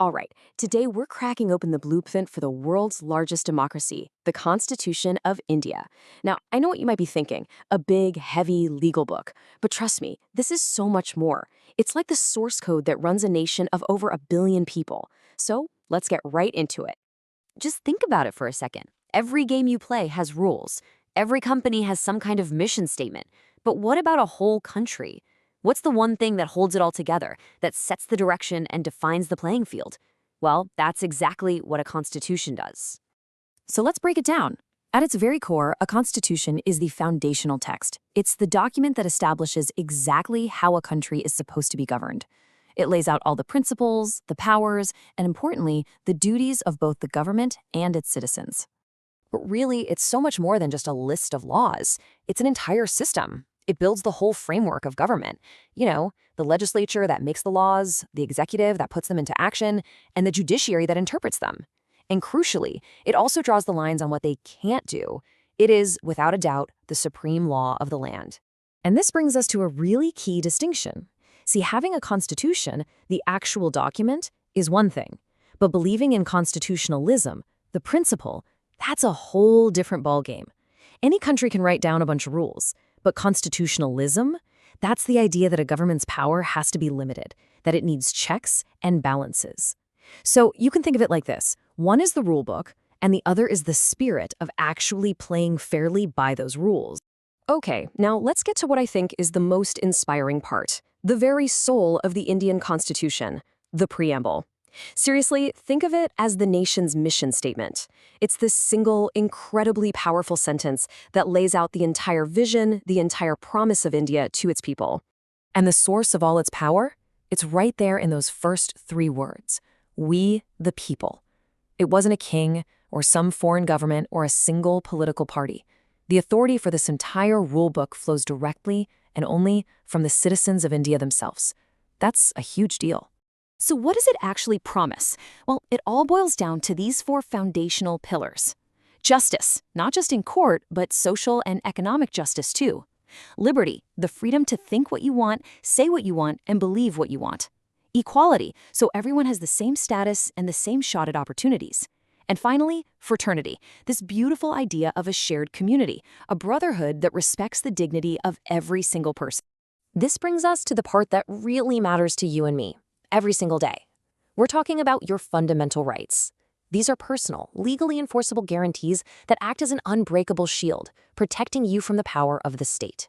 All right, today we're cracking open the blueprint for the world's largest democracy, the Constitution of India. Now, I know what you might be thinking, a big, heavy legal book. But trust me, this is so much more. It's like the source code that runs a nation of over 1 billion people. So let's get right into it. Just think about it for a second. Every game you play has rules. Every company has some kind of mission statement. But what about a whole country? What's the one thing that holds it all together, that sets the direction and defines the playing field? Well, that's exactly what a constitution does. So let's break it down. At its very core, a constitution is the foundational text. It's the document that establishes exactly how a country is supposed to be governed. It lays out all the principles, the powers, and importantly, the duties of both the government and its citizens. But really, it's so much more than just a list of laws. It's an entire system. It builds the whole framework of government. The legislature that makes the laws, the executive that puts them into action, and the judiciary that interprets them. And crucially, it also draws the lines on what they can't do. It is, without a doubt, the supreme law of the land. And this brings us to a really key distinction. See, having a constitution, the actual document, is one thing. But believing in constitutionalism, the principle, that's a whole different ballgame. Any country can write down a bunch of rules. But constitutionalism, that's the idea that a government's power has to be limited, that it needs checks and balances. So you can think of it like this. One is the rule book, and the other is the spirit of actually playing fairly by those rules. Okay, now let's get to what I think is the most inspiring part, the very soul of the Indian Constitution, the preamble. Seriously, think of it as the nation's mission statement. It's this single, incredibly powerful sentence that lays out the entire vision, the entire promise of India to its people. And the source of all its power? It's right there in those first 3 words. We, the people. It wasn't a king, or some foreign government, or a single political party. The authority for this entire rule book flows directly and only from the citizens of India themselves. That's a huge deal. So what does it actually promise? Well, it all boils down to these 4 foundational pillars. Justice, not just in court, but social and economic justice too. Liberty, the freedom to think what you want, say what you want, and believe what you want. Equality, so everyone has the same status and the same shot at opportunities. And finally, fraternity, this beautiful idea of a shared community, a brotherhood that respects the dignity of every single person. This brings us to the part that really matters to you and me. Every single day. We're talking about your fundamental rights. These are personal, legally enforceable guarantees that act as an unbreakable shield, protecting you from the power of the state.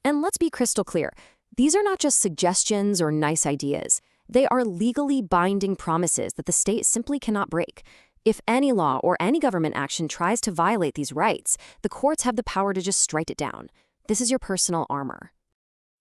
And let's be crystal clear, these are not just suggestions or nice ideas. They are legally binding promises that the state simply cannot break. If any law or any government action tries to violate these rights, the courts have the power to just strike it down. This is your personal armor.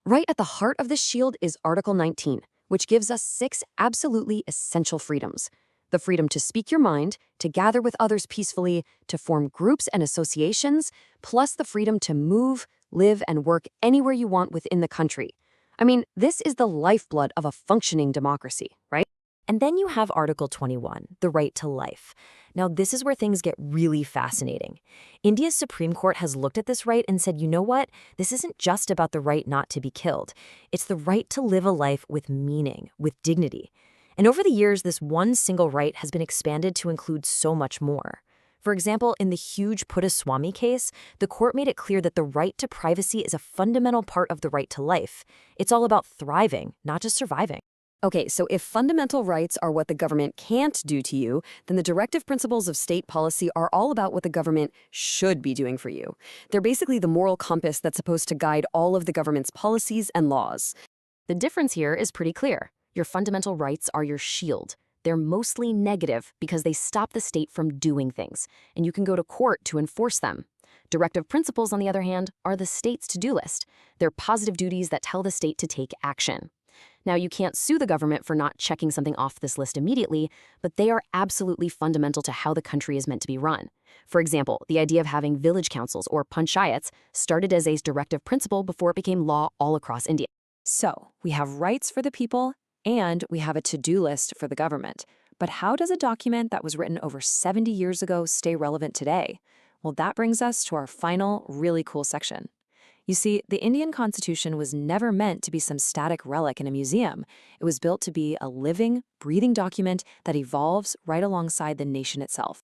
Right at the heart of this shield is Article 19. Which gives us 6 absolutely essential freedoms. The freedom to speak your mind, to gather with others peacefully, to form groups and associations, plus the freedom to move, live, and work anywhere you want within the country. I mean, this is the lifeblood of a functioning democracy, right? And then you have Article 21, the right to life. Now, this is where things get really fascinating. India's Supreme Court has looked at this right and said, you know what? This isn't just about the right not to be killed. It's the right to live a life with meaning, with dignity. And over the years, this one single right has been expanded to include so much more. For example, in the huge Puttaswamy case, the court made it clear that the right to privacy is a fundamental part of the right to life. It's all about thriving, not just surviving. Okay, so if fundamental rights are what the government can't do to you, then the directive principles of state policy are all about what the government should be doing for you. They're basically the moral compass that's supposed to guide all of the government's policies and laws. The difference here is pretty clear. Your fundamental rights are your shield. They're mostly negative because they stop the state from doing things, and you can go to court to enforce them. Directive principles, on the other hand, are the state's to-do list. They're positive duties that tell the state to take action. Now, you can't sue the government for not checking something off this list immediately, but they are absolutely fundamental to how the country is meant to be run. For example, the idea of having village councils or panchayats started as a directive principle before it became law all across India. So, we have rights for the people, and we have a to-do list for the government. But how does a document that was written over 70 years ago stay relevant today? Well, that brings us to our final, really cool section. You see, the Indian Constitution was never meant to be some static relic in a museum. It was built to be a living, breathing document that evolves right alongside the nation itself.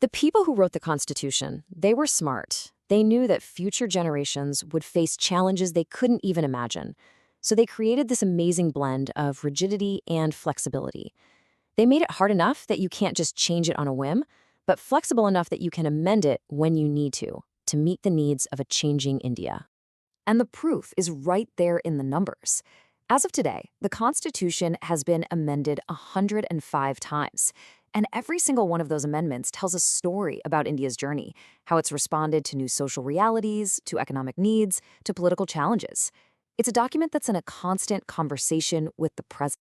The people who wrote the Constitution, they were smart. They knew that future generations would face challenges they couldn't even imagine. So they created this amazing blend of rigidity and flexibility. They made it hard enough that you can't just change it on a whim, but flexible enough that you can amend it when you need to meet the needs of a changing India. And the proof is right there in the numbers. As of today, the Constitution has been amended 105 times. And every single one of those amendments tells a story about India's journey, how it's responded to new social realities, to economic needs, to political challenges. It's a document that's in a constant conversation with the present.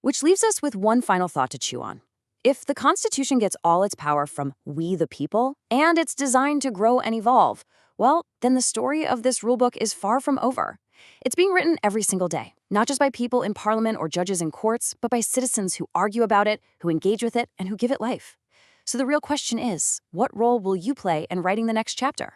Which leaves us with one final thought to chew on. If the Constitution gets all its power from we the people, and it's designed to grow and evolve, well, then the story of this rulebook is far from over. It's being written every single day, not just by people in parliament or judges in courts, but by citizens who argue about it, who engage with it, and who give it life. So the real question is, what role will you play in writing the next chapter?